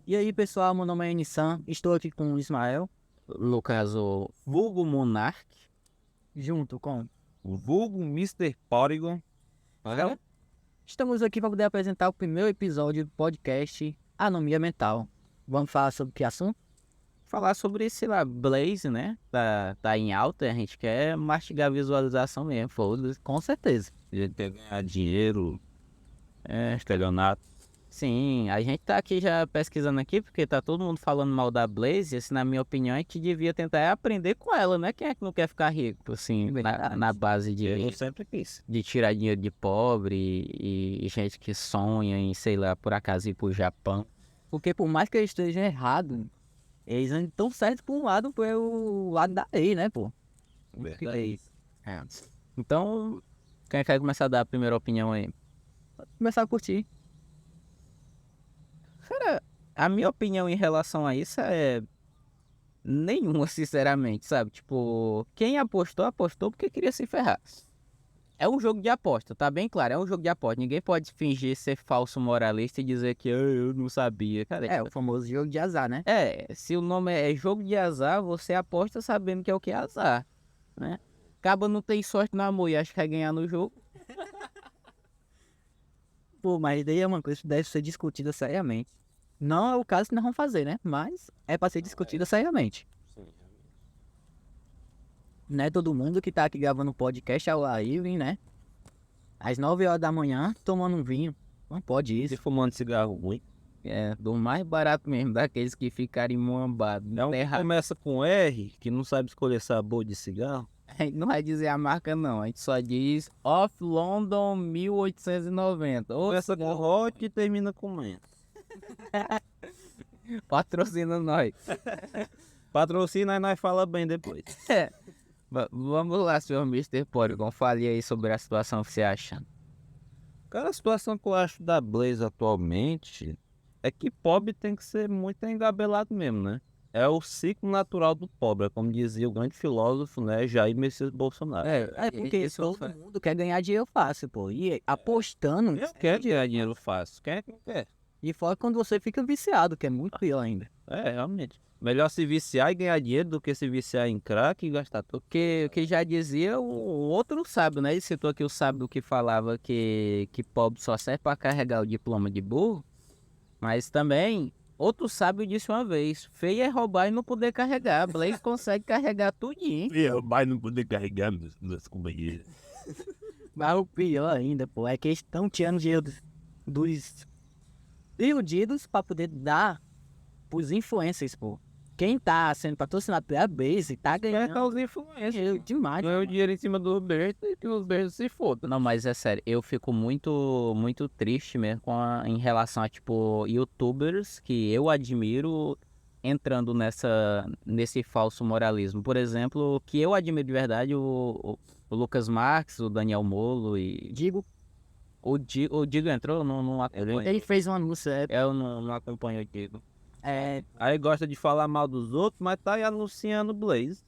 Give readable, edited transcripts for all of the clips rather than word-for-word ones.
E aí, pessoal, meu nome é Nissan, estou aqui com o Ismael, No caso, vulgo Monark, junto com... O vulgo Mr. Porygon. Então, estamos aqui para poder apresentar o primeiro episódio do podcast Anomia Mental. Vamos falar sobre que assunto? falar sobre, sei lá, Blaze, né? Tá em alta, a gente quer mastigar a visualização mesmo, foda-se, com certeza. A gente quer ganhar dinheiro, estelionato. Sim, a gente tá aqui já pesquisando aqui, porque tá todo mundo falando mal da Blaze, e assim, na minha opinião, a gente devia tentar aprender com ela, né? Quem é que não quer ficar rico, assim, na base Eu sempre quis. de tirar dinheiro de pobre e gente que sonha em, sei lá, por acaso ir pro Japão. Porque por mais que eles estejam errados, eles ainda estão certos por um lado, pelo lado da lei, né, pô? Verdade. É. Então, quem é que vai começar a dar a primeira opinião aí? Começar a curtir. Cara, a minha opinião em relação a isso é nenhuma, sinceramente, sabe? Tipo, quem apostou, apostou porque queria se ferrar. É um jogo de aposta, tá bem claro, é um jogo de aposta. Ninguém pode fingir ser falso moralista e dizer que eu não sabia. Cara, É, o famoso jogo de azar, né? se o nome é jogo de azar, você aposta sabendo que é o que é azar, né? Acaba não tem sorte no amor e acha que vai ganhar no jogo. Pô, mas daí é uma coisa que deve ser discutida seriamente. Não é o caso que nós vamos fazer, né? Mas é para ser discutida seriamente. Não é todo mundo que tá aqui gravando um podcast ao ar livre, né? Às 9 horas da manhã, tomando um vinho. Não pode E isso. fumando cigarro ruim. É, do mais barato mesmo, daqueles que ficarem muambados. É um que começa com R, que não sabe escolher sabor de cigarro. A gente não vai dizer a marca não, a gente só diz Off London 1890. Ou Começa com hot e termina com man. patrocina nós. Patrocina e nós fala bem depois. Vamos lá, senhor Mr. Porygon, fale aí sobre a situação que você acha. Cara, a situação que eu acho da Blaze atualmente é que pobre tem que ser muito engabelado mesmo, né? É o ciclo natural do pobre, como dizia o grande filósofo, né, Jair Messias Bolsonaro. É porque esse todo outro- mundo quer ganhar dinheiro fácil, pô. E apostando. Eu quero ganhar dinheiro fácil, quem é que não quer? E fora quando você fica viciado, que é muito pior ainda. É, realmente. Melhor se viciar e ganhar dinheiro do que se viciar em crack e gastar tudo. que já dizia o outro sábio, né? Ele citou aqui o sábio que falava que pobre só serve para carregar o diploma de burro, mas também outro sábio disse uma vez: feio é roubar e não poder carregar. Blaze consegue carregar tudinho. Eu mais não poder carregar meus companheiros. Mas o pior ainda, pô, é que eles estão tirando dinheiro dos iludidos pra poder dar pros influencers, pô. Quem tá sendo patrocinado pela Base tá É ganhando os influencers. dinheiro demais. Ganhou dinheiro em cima dos berços e que os berços se fodam. Não, mas é sério, eu fico muito triste mesmo em relação a, tipo, YouTubers que eu admiro entrando nesse falso moralismo. Por exemplo, que eu admiro de verdade, o Lucas Marques, o Daniel Molo e... Digo, O Digo entrou? Eu não acompanho. ele fez um anúncio, Eu não acompanho o Digo. Aí gosta de falar mal dos outros, mas tá aí anunciando Blaze.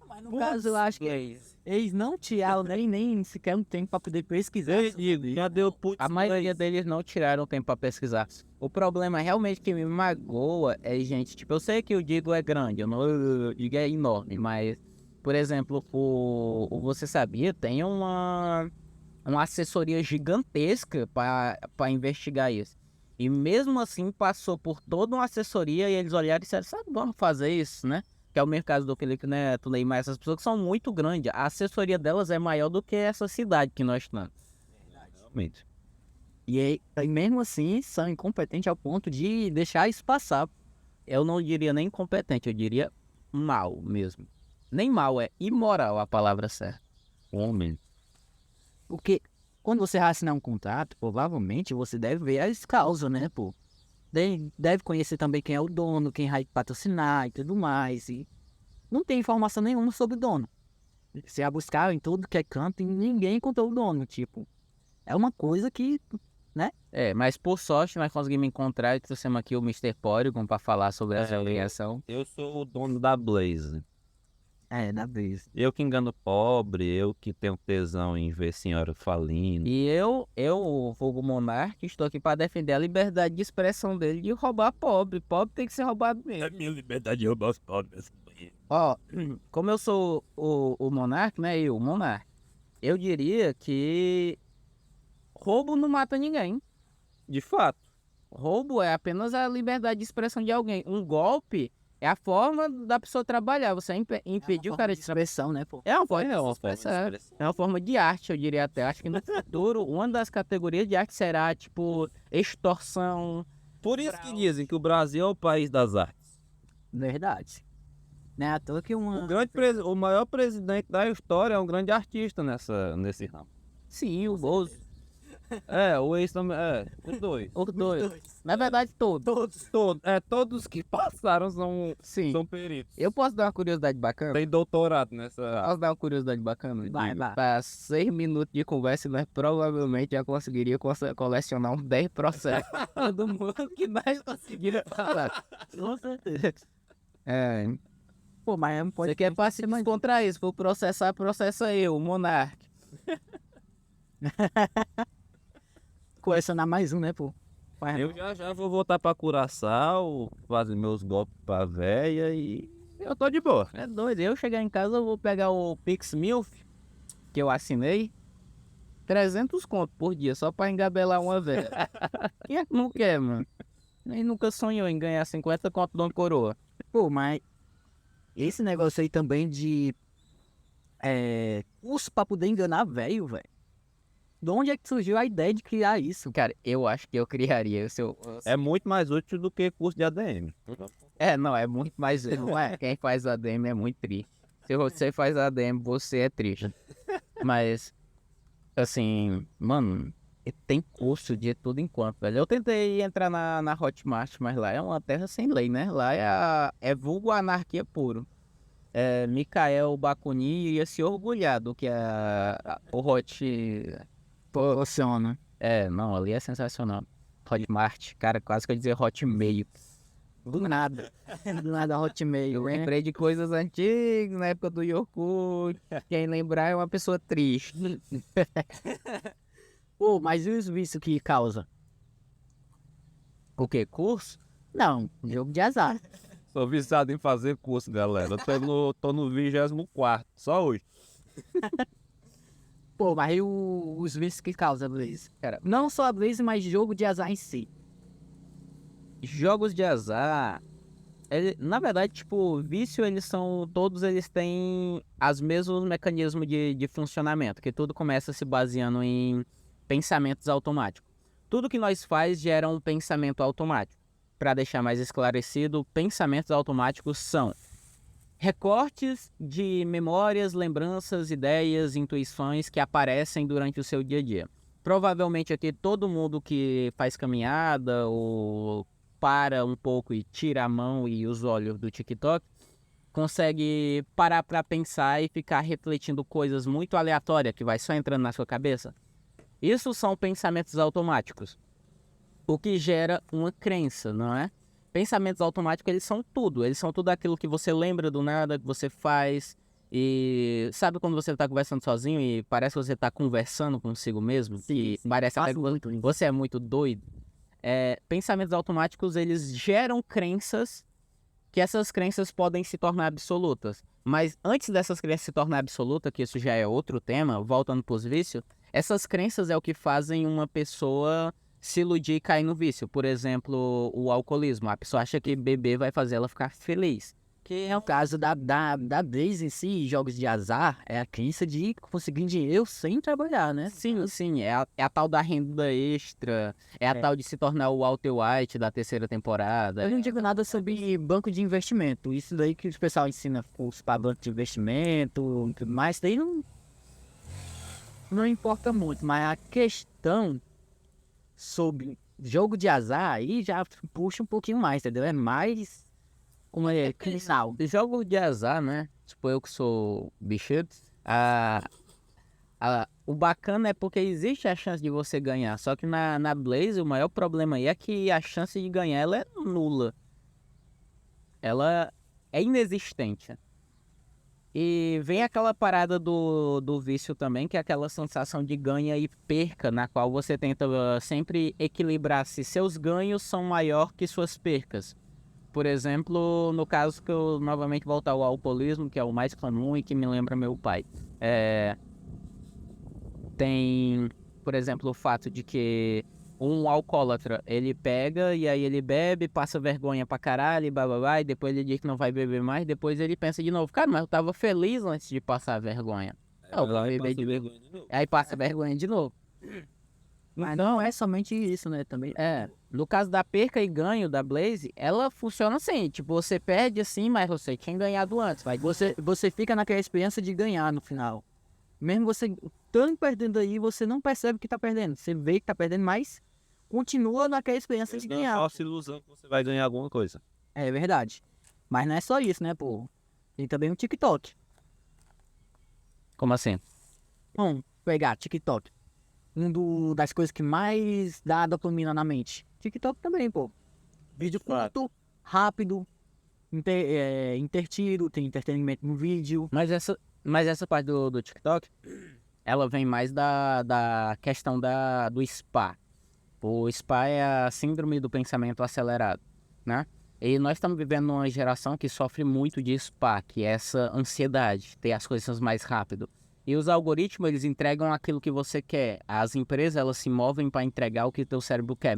mas no caso eu acho que eles não tiraram nem sequer um tempo pra poder pesquisar. Eu digo, já deu putz. A maioria deles não tiraram tempo pra pesquisar. O problema realmente que me magoa é, gente, tipo, eu sei que o Digo é grande, o Digo é enorme, mas, por exemplo, Você Sabia tem uma assessoria gigantesca pra investigar isso. E mesmo assim passou por toda uma assessoria e eles olharam e disseram, sabe, vamos fazer isso, né? Que é o mesmo caso do Felipe Neto, Neymar, essas pessoas que são muito grandes. A assessoria delas é maior do que essa cidade que nós estamos. Realmente. E mesmo assim são incompetentes ao ponto de deixar isso passar. Eu não diria nem incompetente, eu diria mal mesmo. Nem mal, é imoral a palavra certa. Homem. Porque quando você vai assinar um contrato, provavelmente você deve ver as causas, né, pô? Deve conhecer também quem é o dono, quem vai patrocinar e tudo mais. E não tem informação nenhuma sobre o dono. Você vai buscar em tudo que é canto e ninguém encontrou o dono, tipo. É uma coisa que, né? Mas por sorte nós conseguimos encontrar e trouxemos aqui o Mr. Porygon para falar sobre essa ligação. Eu sou o dono da Blaze. É, da vez. Eu que engano pobre, eu que tenho tesão em ver senhora falindo. E eu, o vulgo monarca, estou aqui para defender a liberdade de expressão dele de roubar pobre. Pobre tem que ser roubado mesmo. minha liberdade de roubar os pobres. Ó, como eu sou o monarca, né? Eu, o monarca, eu diria que roubo não mata ninguém. De fato. Roubo é apenas a liberdade de expressão de alguém. Um golpe é a forma da pessoa trabalhar. Você impedir o cara de trabalhar. expressão, né, pô? É uma forma É de uma forma de expressar. expressão. É uma forma de arte, eu diria até. Acho que no futuro, uma das categorias de arte será, tipo, extorsão. Por isso que dizem que o Brasil é o país das artes. Verdade. Não é à toa que uma... O maior presidente da história é um grande artista nesse ramo. Sim, o Bozo. É, o ex também. É, os dois. Os dois. Na verdade, todos. Todos que passaram Sim. são peritos. Eu posso dar uma curiosidade bacana? Tem doutorado nessa. Posso dar uma curiosidade bacana? Vai, vai. Para 6 minutos de conversa, nós provavelmente já conseguiria colecionar uns 10 processos do mundo que nós conseguiríamos falar. Com certeza. É, Pô, mas pode... você quer se descontrair, se for processar, processa eu, o monarca. colecionar mais um, né, pô? Vai, Eu já vou voltar pra Curaçao, fazer meus golpes pra véia e eu tô de boa. É doido, eu chegar em casa, eu vou pegar o Pix Milf, que eu assinei, 300 conto por dia, só pra engabelar uma velha. Quem é que não quer, mano? Nem nunca sonhou em ganhar 50 conto de uma coroa. Pô, mas esse negócio aí também de curso pra poder enganar velho, velho. De onde é que surgiu a ideia de criar isso? Cara, eu acho que eu criaria. É muito mais útil do que curso de ADM. Não, é muito mais. Não é? Quem faz ADM é muito triste. Se você faz ADM, você é triste. Mas, assim, mano, tem curso de tudo enquanto, velho. Eu tentei entrar na Hotmart, mas lá é uma terra sem lei, né? Lá é vulgo anarquia puro. Mikael Bakunin ia se orgulhar do que o Proporciona. Não, ali é sensacional. Hotmart, cara, quase que eu ia dizer Hotmail. Do nada. Do nada Hotmail, Eu né? lembrei de coisas antigas, na época do Yorkut. Quem lembrar é uma pessoa triste. Pô, mas e os vícios que causa? O quê? Curso? Não, jogo de azar. Sou viciado em fazer curso, galera. Eu tô no 24º, só hoje. Pô, mas e os vícios que causa, Blaze? Cara, não só a Blaze, mas jogo de azar em si. Jogos de azar. Na verdade, tipo, vício, todos eles têm os mesmos mecanismos de funcionamento, que tudo começa se baseando em pensamentos automáticos. Tudo que nós faz gera um pensamento automático. Para deixar mais esclarecido, pensamentos automáticos são recortes de memórias, lembranças, ideias, intuições que aparecem durante o seu dia a dia. Provavelmente aqui todo mundo que faz caminhada ou para um pouco e tira a mão e os olhos do TikTok consegue parar para pensar e ficar refletindo coisas muito aleatórias que vai só entrando na sua cabeça. Isso são pensamentos automáticos, o que gera uma crença, não é? Pensamentos automáticos, eles são tudo aquilo que você lembra do nada, que você faz, e sabe quando você tá conversando sozinho e parece que você tá conversando consigo mesmo? Sim, sim. Parece até Faço que muito isso. você é muito doido. Pensamentos automáticos, eles geram crenças, que essas crenças podem se tornar absolutas. Mas antes dessas crenças se tornar absoluta, que isso já é outro tema, voltando pros vícios, essas crenças é o que fazem uma pessoa se iludir e cair no vício. Por exemplo, o alcoolismo. A pessoa acha que beber vai fazer ela ficar feliz. Que é o caso da Blaze em si, jogos de azar, é a crença de conseguir dinheiro sem trabalhar, né? Sim, é a tal da renda extra, é a tal de se tornar o Walter White da terceira temporada. Eu não digo nada sobre banco de investimento. Isso daí que o pessoal ensina curso para banco de investimento e tudo mais, daí não importa muito. Mas a questão sobre jogo de azar aí já puxa um pouquinho mais, entendeu? É mais como é criminal. Jogo de azar, né? Tipo, eu que sou bicheiro, o bacana é porque existe a chance de você ganhar. Só que na Blaze, o maior problema aí é que a chance de ganhar ela é nula. Ela é inexistente. E vem aquela parada do vício também, que é aquela sensação de ganha e perca, na qual você tenta sempre equilibrar se seus ganhos são maior que suas percas. Por exemplo, no caso que eu novamente volto ao alcoolismo, que é o mais comum e que me lembra meu pai. Tem, por exemplo, o fato de que um alcoólatra, ele pega e aí ele bebe, passa vergonha pra caralho, blá, e depois ele diz que não vai beber mais, depois ele pensa de novo, cara, mas eu tava feliz antes de passar vergonha. Eu vou beber de novo. Aí passa vergonha de novo. Mas não é somente isso, né? Também. No caso da perca e ganho da Blaze, ela funciona assim, tipo, você perde assim, mas você tinha ganhado antes. Você fica naquela experiência de ganhar no final. Mesmo você estando perdendo aí, você não percebe que tá perdendo. Você vê que tá perdendo, mas continua naquela experiência de Não é ganhar. falsa ilusão que você vai ganhar alguma coisa. É verdade. Mas não é só isso, né, pô? Tem também o TikTok. Como assim? Vamos pegar TikTok. Das coisas que mais dá dopamina na mente. TikTok também, pô. Vídeo curto, rápido, intertido, tem entretenimento no vídeo. Mas essa parte do TikTok, ela vem mais da questão do SPA. O SPA é a síndrome do pensamento acelerado, né? E nós estamos vivendo numa geração que sofre muito de SPA, que é essa ansiedade, ter as coisas mais rápido. E os algoritmos, eles entregam aquilo que você quer. As empresas, elas se movem para entregar o que o teu cérebro quer.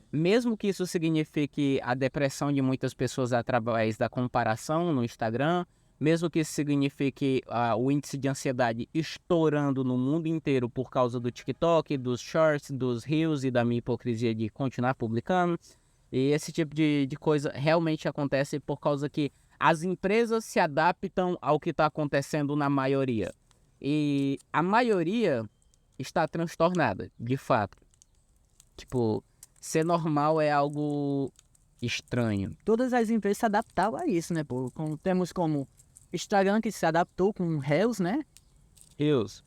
Mesmo que isso signifique a depressão de muitas pessoas através da comparação no Instagram, mesmo que isso signifique o índice de ansiedade estourando no mundo inteiro por causa do TikTok, dos shorts, dos reels e da minha hipocrisia de continuar publicando. E esse tipo de coisa realmente acontece por causa que as empresas se adaptam ao que está acontecendo na maioria. E a maioria está transtornada, de fato. Tipo, ser normal é algo estranho. Todas as empresas se adaptaram a isso, né, pô? Temos como Instagram, que se adaptou com Reels, né? Reels.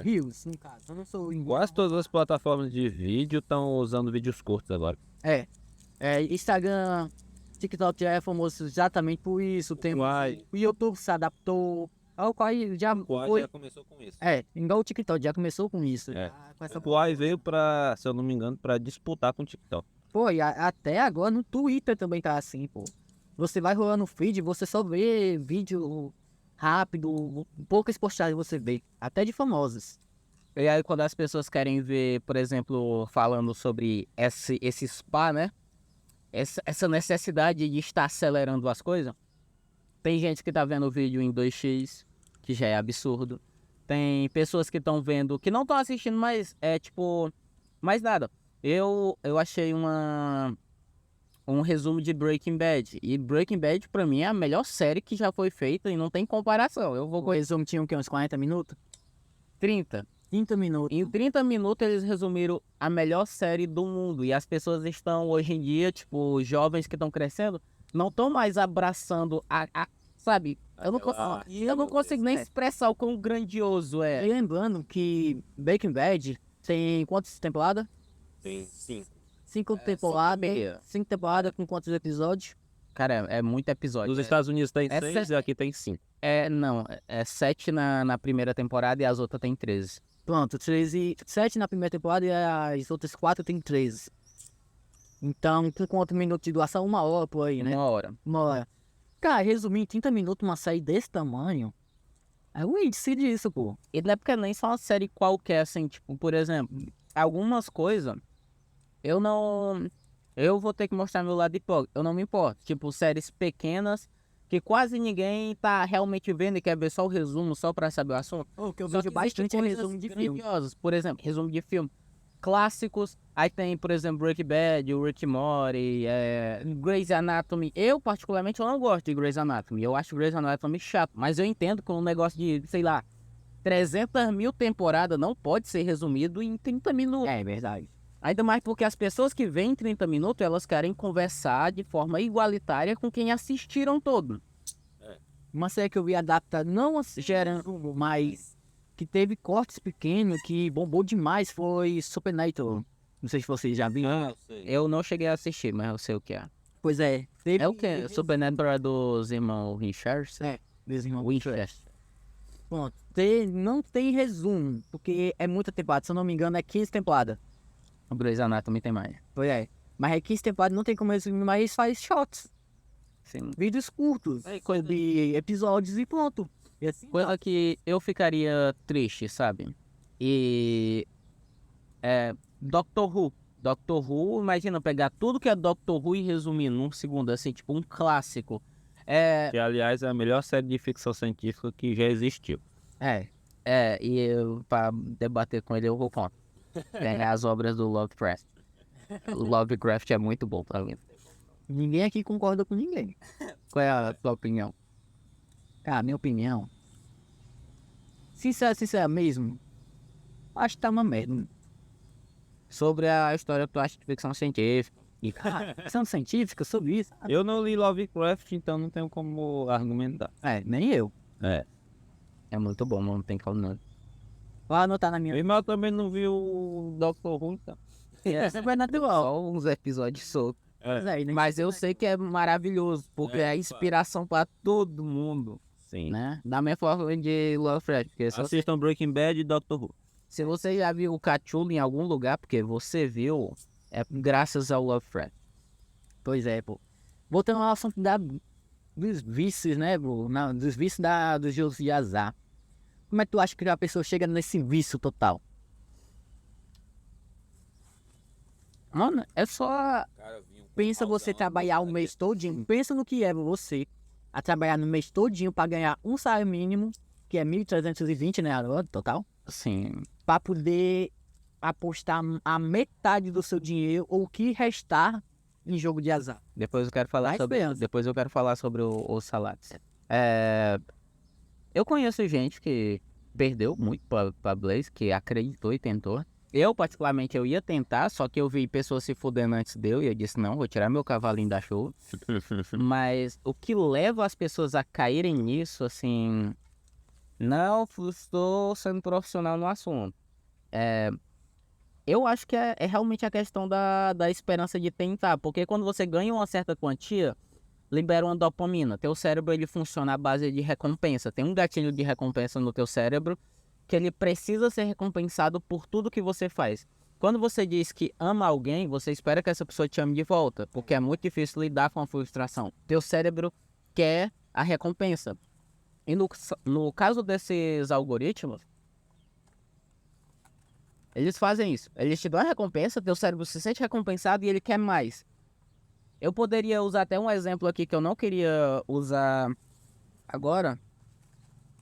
Reels, no caso. Eu não sou Quase todas as plataformas de vídeo estão usando vídeos curtos agora. Instagram, TikTok já é famoso exatamente por isso. Tem o YouTube se adaptou. O Quai já foi. já começou com isso. Igual o TikTok já começou com isso. O Quai veio pra, se eu não me engano, pra disputar com o TikTok. Pô, e até agora no Twitter também tá assim, pô. Você vai rolando o feed, você só vê vídeo rápido, poucas postagens você vê, até de famosos. E aí quando as pessoas querem ver, por exemplo, falando sobre esse SPA, né? Essa necessidade de estar acelerando as coisas. Tem gente que tá vendo o vídeo em 2x, que já é absurdo. Tem pessoas que estão vendo, que não estão assistindo, mas mais nada. Eu achei um resumo de Breaking Bad. E Breaking Bad, pra mim, é a melhor série que já foi feita e não tem comparação. O resumo tinha o quê? Uns 40 minutos? 30 minutos. Em 30 minutos eles resumiram a melhor série do mundo. E as pessoas estão, hoje em dia, tipo, jovens que estão crescendo, não estão mais abraçando sabe? Eu não consigo nem expressar o quão grandioso é. E lembrando que Breaking Bad tem quantas temporadas? Tem 5. 5 temporadas. 5 temporadas com quantos episódios? Cara, é muito episódio. Nos Estados Unidos tem 6 e aqui tem 5. Não, é 7 na primeira temporada e as outras tem 13. Pronto, 7 na primeira temporada e as outras 4 tem 13. Então, com quantos minutos de duração? 1 hora por aí, né? 1 hora. Cara, resumir em 30 minutos uma série desse tamanho, é o índice disso, pô. E não é porque nem só uma série qualquer, assim, tipo, por exemplo, algumas coisas, eu vou ter que mostrar meu lado hipócrita, eu não me importo. Tipo, séries pequenas, que quase ninguém tá realmente vendo e quer ver só o resumo, só pra saber o assunto. Que eu vejo bastante resumo de filme. Por exemplo, resumo de filme. Clássicos, aí tem, por exemplo, Breaking Bad, o Rick and Morty, Grey's Anatomy. Eu, particularmente, eu não gosto de Grey's Anatomy. Eu acho Grey's Anatomy chato, mas eu entendo que um negócio de, sei lá, 300 mil temporadas não pode ser resumido em 30 minutos. É verdade. Ainda mais porque as pessoas que veem 30 minutos, elas querem conversar de forma igualitária com quem assistiram todo. Uma série que eu vi adaptada, não gerando, mas que teve cortes pequenos, que bombou demais, foi Supernatural. Não sei se vocês já viram. Eu não cheguei a assistir, mas eu sei o que é. Pois é. É o que? Supernatural é dos irmãos Winchester? Dos irmãos Winchester. Pronto. Não tem resumo, porque é muita temporada. Se eu não me engano, é 15 temporadas. O Grey's Anatomy tem mais. Pois é. Mas é 15 temporadas, não tem como resumir, mas faz shots. Sim. Vídeos curtos. Coisa De episódios e pronto. E assim, Coisa que eu ficaria triste, sabe? E... Doctor Who. Doctor Who, imagina pegar tudo que é Doctor Who e resumir num segundo, assim, tipo um clássico. Que, aliás, é a melhor série de ficção científica que já existiu. E eu, pra debater com ele, eu vou contar. Tem as obras do Lovecraft. Lovecraft é muito bom pra mim. ninguém aqui concorda com ninguém. Qual é a tua opinião? Cara, minha opinião. Sincera mesmo. Acho que tá uma merda. Sobre a história que tu acha de ficção científica. E, cara, ficção científica sobre isso. Eu não li Lovecraft, então não tenho como argumentar. Nem eu. É muito bom, não tem como não. Vou anotar na minha. Mas eu também não vi o Doctor Who, então. É sobrenatural. Só uns episódios soltos. Né? Mas eu sei que é maravilhoso, porque é inspiração pra todo mundo, Sim. né? Da mesma forma de Lovecraft. Porque Assistam Breaking Bad e Doctor Who. se você já viu o Cthulhu em algum lugar, porque você viu, é graças ao Lovecraft. Pois é, pô. Voltando ao assunto dos vícios, né, bro? Dos vícios dos jogos de azar. Como é que tu acha que a pessoa chega nesse vício total? Mano, é só... Pensa você trabalhar o mês todinho. Pensa no que é você a trabalhar no mês todinho pra ganhar um salário mínimo, que é 1.320, né, agora, total. Assim, Pra poder apostar a metade do seu dinheiro ou o que restar em jogo de azar. depois eu quero falar Dá sobre... esperança. Depois eu quero falar sobre os salários. Eu conheço gente que perdeu muito pra Blaze, que acreditou e tentou. Eu, particularmente, eu ia tentar, só que eu vi pessoas se fudendo antes de eu, e eu disse, não, vou tirar meu cavalinho da chuva. Mas o que leva as pessoas a caírem nisso, assim... Não estou sendo profissional no assunto. Eu acho que é realmente a questão da esperança de tentar, porque quando você ganha uma certa quantia, libera uma dopamina. Teu cérebro, ele funciona à base de recompensa. Tem um gatilho de recompensa no teu cérebro que ele precisa ser recompensado por tudo que você faz. Quando você diz que ama alguém, você espera que essa pessoa te ame de volta, porque é muito difícil lidar com a frustração. Teu cérebro quer a recompensa. E no caso desses algoritmos, eles fazem isso. Eles te dão a recompensa, teu cérebro se sente recompensado e ele quer mais. Eu poderia usar até um exemplo aqui que eu não queria usar agora,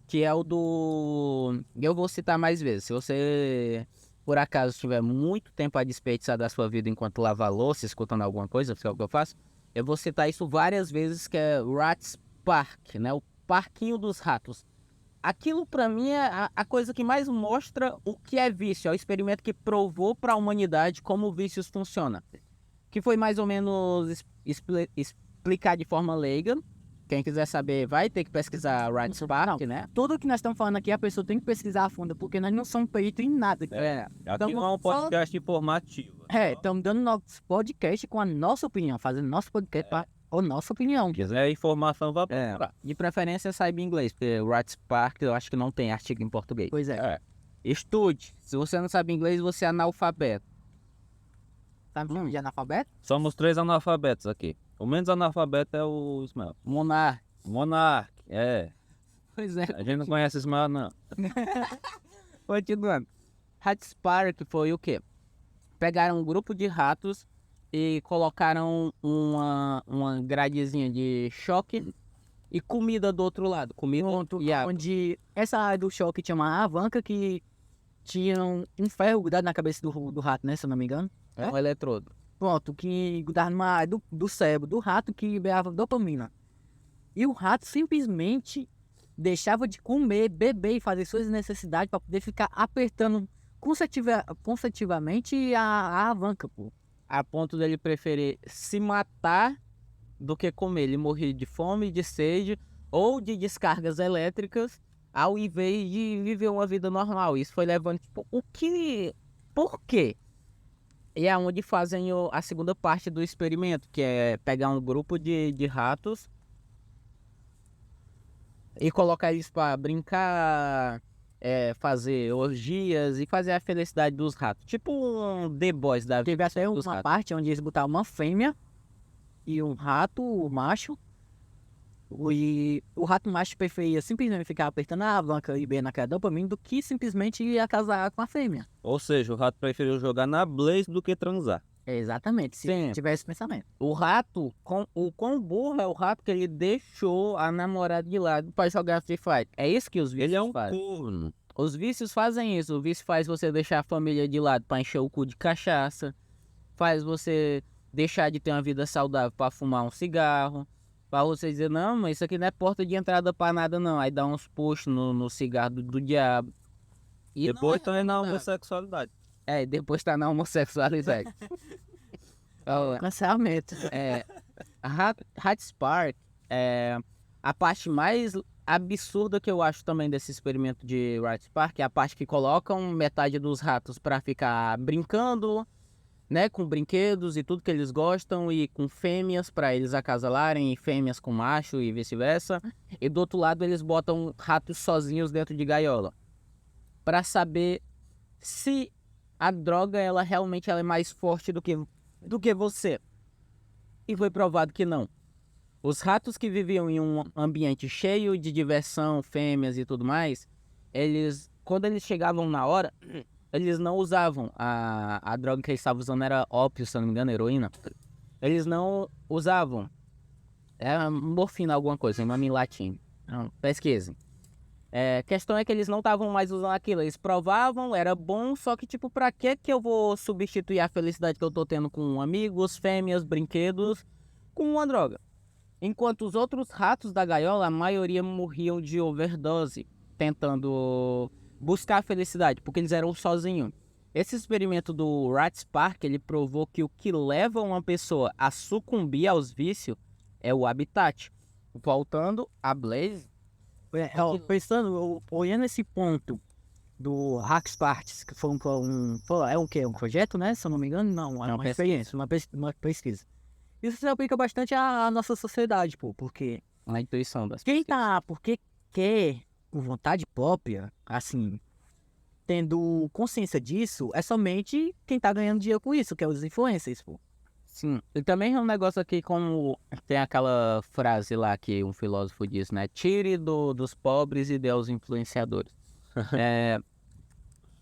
que é o do... Eu vou citar mais vezes. Se você, por acaso, tiver muito tempo a desperdiçar da sua vida enquanto lava a louça, escutando alguma coisa, que é o que eu faço, eu vou citar isso várias vezes, que é Rats Park, né? O Parquinho dos Ratos. Aquilo, pra mim, é a coisa que mais mostra o que é vício. É o experimento que provou pra humanidade como vícios funcionam. Que foi mais ou menos explicar de forma leiga. Quem quiser saber vai ter que pesquisar Rats Park, né? Tudo que nós estamos falando aqui, a pessoa tem que pesquisar a fundo, porque nós não somos peritos em nada. Aqui não é um podcast informativo. Estamos dando nosso podcast com a nossa opinião, fazendo nosso podcast para a nossa opinião. Se quiser informação, vá procurar. De preferência saiba inglês, porque Rats Park eu acho que não tem artigo em português. Pois é. Estude. Se você não sabe inglês, você é analfabeto. Sabe de analfabeto? Somos 3 analfabetos aqui. O menos analfabeto é o Ismael. Monark. Monark, Pois é. A gente não conhece Ismael, não. Continuando. Rats Park foi o quê? Pegaram um grupo de ratos e colocaram uma gradezinha de choque e comida do outro lado. Comida e água. Onde essa área do choque tinha uma alavanca que tinha um ferro grudado na cabeça do rato, né? Se eu não me engano. Um eletrodo. Pronto, que grudava numa área do cérebro do rato que liberava dopamina. E o rato simplesmente deixava de comer, beber e fazer suas necessidades para poder ficar apertando consecutivamente a alavanca, pô. A ponto dele preferir se matar do que comer. Ele morria de fome, de sede ou de descargas elétricas ao invés de viver uma vida normal. Isso foi levando, tipo, por quê? E é onde fazem a segunda parte do experimento, que é pegar um grupo de ratos e colocar eles pra brincar, fazer orgias e fazer a felicidade dos ratos. Tipo um The Boys da vida Teve até dos uma ratos. parte onde eles botaram uma fêmea e um rato, o macho. E o rato macho preferia simplesmente ficar apertando a alavanca e bem naquela dopamina do que simplesmente ia casar com a fêmea. Ou seja, o rato preferiu jogar na Blaze do que transar. É exatamente, se Sim. tivesse esse pensamento. O rato, o quão burro é o rato que ele deixou a namorada de lado pra jogar Free Fire. É isso que os vícios Ele é um fazem. corno. Os vícios fazem isso. O vício faz você deixar a família de lado pra encher o cu de cachaça. Faz você deixar de ter uma vida saudável pra fumar um cigarro. Pra você dizer, não, mas isso aqui não é porta de entrada pra nada não. Aí dá uns posts no cigarro do diabo. E não Depois também na nada. homossexualidade. Depois tá na homossexualidade. Ó, Cancelamento. Hat Spark é a parte mais absurda que eu acho também desse experimento de Hat Spark, é a parte que colocam metade dos ratos pra ficar brincando, né, com brinquedos e tudo que eles gostam e com fêmeas pra eles acasalarem e fêmeas com macho e vice-versa. E do outro lado eles botam ratos sozinhos dentro de gaiola pra saber se a droga ela realmente ela é mais forte do que você. E foi provado que não. Os ratos que viviam em um ambiente cheio de diversão, fêmeas e tudo mais, quando eles chegavam na hora, eles não usavam a droga que eles estavam usando era ópio, se eu não me engano, heroína. Eles não usavam. Era morfina, alguma coisa, em nome em latim. Não, pesquisem. A questão é que eles não estavam mais usando aquilo. Eles provavam, era bom, só que tipo, pra que eu vou substituir a felicidade que eu tô tendo com amigos, fêmeas, brinquedos, com uma droga? Enquanto os outros ratos da gaiola, a maioria morriam de overdose, tentando buscar a felicidade, porque eles eram sozinhos. Esse experimento do Rat Spark, ele provou que o que leva uma pessoa a sucumbir aos vícios é o habitat. Voltando a Blaze, Pensando, olhando esse ponto do Hacks Parties, que foi é um quê? Um projeto, né? Se eu não me engano, não, é Não, uma pesquisa. experiência, uma pesquisa. Isso se aplica bastante à nossa sociedade, pô, porque a intuição das quem pessoas. porque quer, com vontade própria, assim, tendo consciência disso, é somente quem tá ganhando dinheiro com isso, que é os influencers, pô. Sim, e também é um negócio aqui como tem aquela frase lá que um filósofo diz, né? Tire dos pobres e dê aos influenciadores.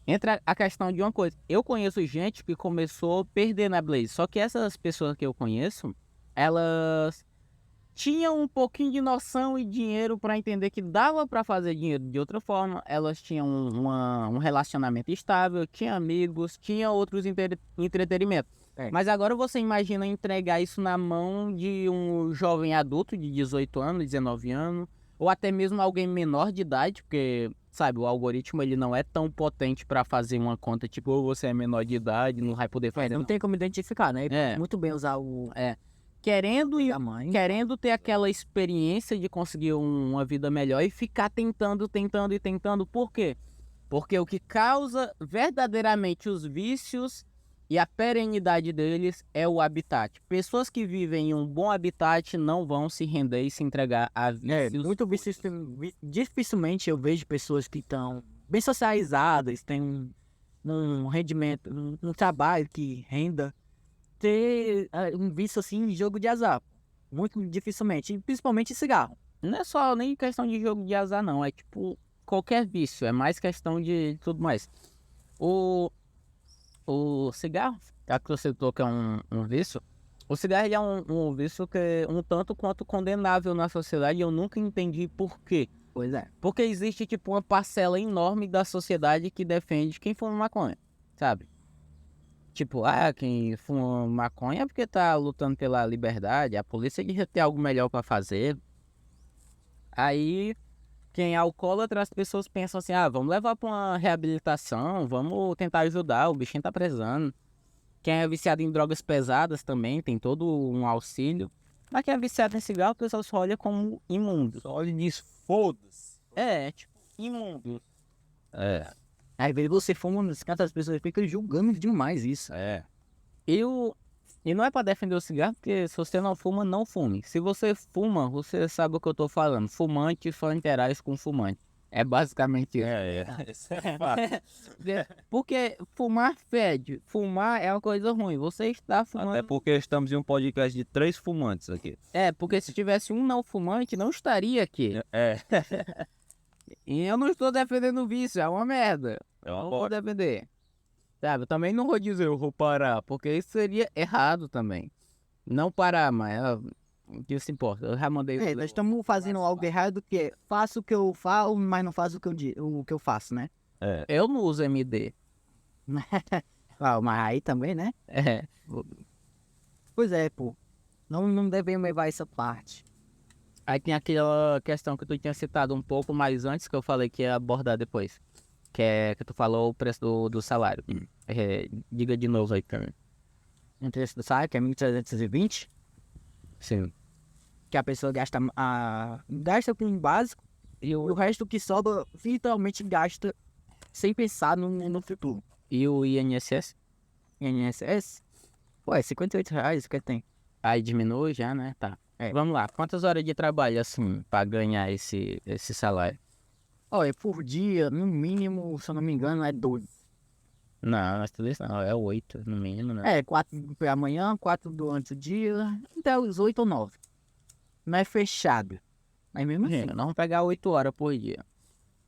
Entra a questão de uma coisa. Eu conheço gente que começou a perder na Blaze, só que essas pessoas que eu conheço, elas tinham um pouquinho de noção e dinheiro para entender que dava para fazer dinheiro de outra forma. Elas tinham um relacionamento estável, tinham amigos, tinham outros entretenimentos. Mas agora você imagina entregar isso na mão de um jovem adulto de 18 anos, 19 anos, ou até mesmo alguém menor de idade, porque, sabe, o algoritmo ele não é tão potente para fazer uma conta tipo, ou você é menor de idade, não vai poder fazer. Não tem como identificar, né? É. Muito bem usar o Querendo ter aquela experiência de conseguir uma vida melhor e ficar tentando. Por quê? Porque o que causa verdadeiramente os vícios e a perenidade deles é o habitat. Pessoas que vivem em um bom habitat não vão se render e se entregar a vícios. Dificilmente eu vejo pessoas que estão bem socializadas, têm um rendimento, um trabalho que renda, ter um vício assim em jogo de azar. Muito dificilmente, e principalmente cigarro. Não é só nem questão de jogo de azar, não. É tipo qualquer vício. É mais questão de tudo mais. O cigarro, já que você citou que é um vício, o cigarro ele é um vício que é um tanto quanto condenável na sociedade e eu nunca entendi por quê. Pois é. Porque existe tipo uma parcela enorme da sociedade que defende quem fuma maconha, sabe? Tipo, quem fuma maconha é porque tá lutando pela liberdade, a polícia devia ter algo melhor pra fazer. Aí, quem é alcoólatra, as pessoas pensam assim, vamos levar pra uma reabilitação, vamos tentar ajudar, o bichinho tá precisando. Quem é viciado em drogas pesadas também, tem todo um auxílio. Mas quem é viciado em cigarro, o pessoal só olha como imundo. Só olha nisso, foda-se. Tipo, imundo. Aí vez você fuma, as pessoas ficam julgando demais isso. Eu E não é pra defender o cigarro, porque se você não fuma, não fume. Se você fuma, você sabe o que eu tô falando. Fumante só interage com fumante. É basicamente isso. Isso é fato. Porque fumar fede. Fumar é uma coisa ruim. Você está fumando. Até porque estamos em um podcast de 3 fumantes aqui. É, porque se tivesse um não fumante, não estaria aqui. É, E eu não estou defendendo o vício, é uma merda. é uma Não vou bosta. defender. Sabe, eu também não vou dizer eu vou parar, porque isso seria errado também. Não parar, mas o que se importa? Eu já mandei. Nós estamos fazendo algo errado que é faço o que eu falo, mas não faço o que eu faço, né? Eu não uso MD. Ah, mas aí também, né? É. Pois é, pô. Não devemos levar essa parte. Aí tem aquela questão que tu tinha citado um pouco mais antes, que eu falei que ia abordar depois. Que tu falou o preço do salário. Diga de novo aí pra mim. O preço do salário, que é 1.320, Sim. que a pessoa gasta com o básico e o resto que sobra, literalmente gasta sem pensar no futuro. E o INSS? INSS, pô, é R$ 58 que tem. Aí diminui já, né? Tá. Vamos lá. Quantas horas de trabalho, assim, pra ganhar esse salário? Olha, por dia, no mínimo, se eu não me engano, é 12. Não, tudo isso não. É 8, no mínimo, né? É, 4 pela manhã, 4 durante o dia, até os 8 ou 9. Não é fechado. Mas mesmo assim. Nós vamos pegar 8 horas por dia.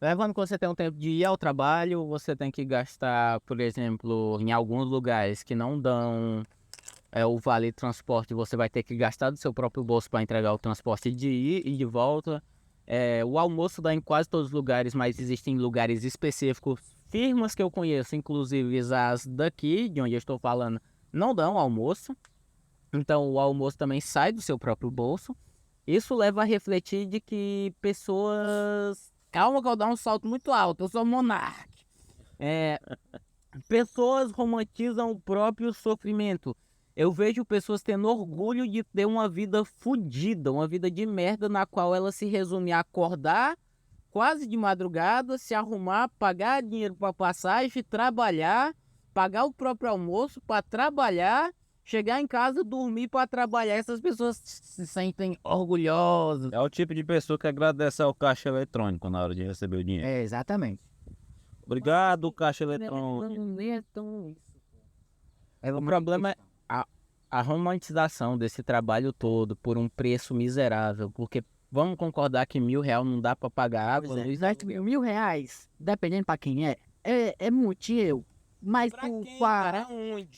Levando que você tem um tempo de ir ao trabalho, você tem que gastar, por exemplo, em alguns lugares que não dão o vale transporte, você vai ter que gastar do seu próprio bolso para entregar o transporte de ir e de volta. O almoço dá em quase todos os lugares, mas existem lugares específicos. Firmas que eu conheço, inclusive as daqui, de onde eu estou falando, não dão almoço. Então o almoço também sai do seu próprio bolso. Isso leva a refletir de que pessoas... Calma que eu dar um salto muito alto, eu sou monarca. Pessoas romantizam o próprio sofrimento. Eu vejo pessoas tendo orgulho de ter uma vida fodida, uma vida de merda, na qual ela se resume a acordar quase de madrugada, se arrumar, pagar dinheiro para passagem, trabalhar, pagar o próprio almoço para trabalhar, chegar em casa, dormir para trabalhar. Essas pessoas se sentem orgulhosas. É o tipo de pessoa que agradece ao caixa eletrônico na hora de receber o dinheiro. É, exatamente. Obrigado, caixa eletrônico. O problema é a romantização desse trabalho todo por um preço miserável, porque vamos concordar que R$1.000 não dá pra pagar água, luz. R$ 1.000, dependendo pra quem é muito dinheiro. Mas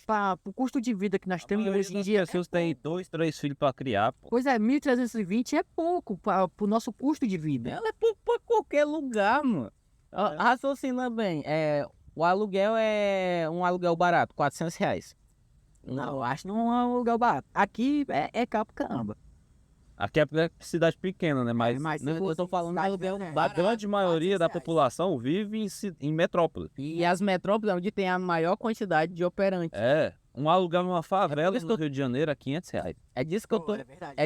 para o custo de vida que nós temos hoje em dia, As pessoas têm 2, 3 filhos pra criar, pô. pois é, 1.320 é pouco para o nosso custo de vida. Ela é pouco pra qualquer lugar, mano. Raciocina bem, o aluguel é um aluguel barato, R$400. Não, eu acho que não é um lugar barato. Aqui é caro pra caramba. Aqui é cidade pequena, né? Mas Eu tô falando aluguel a barato. grande maioria da população vive em metrópole. E as metrópoles é onde tem a maior quantidade de operantes. Um aluguel numa favela isso no Rio de Janeiro é R$500. É disso que eu tô,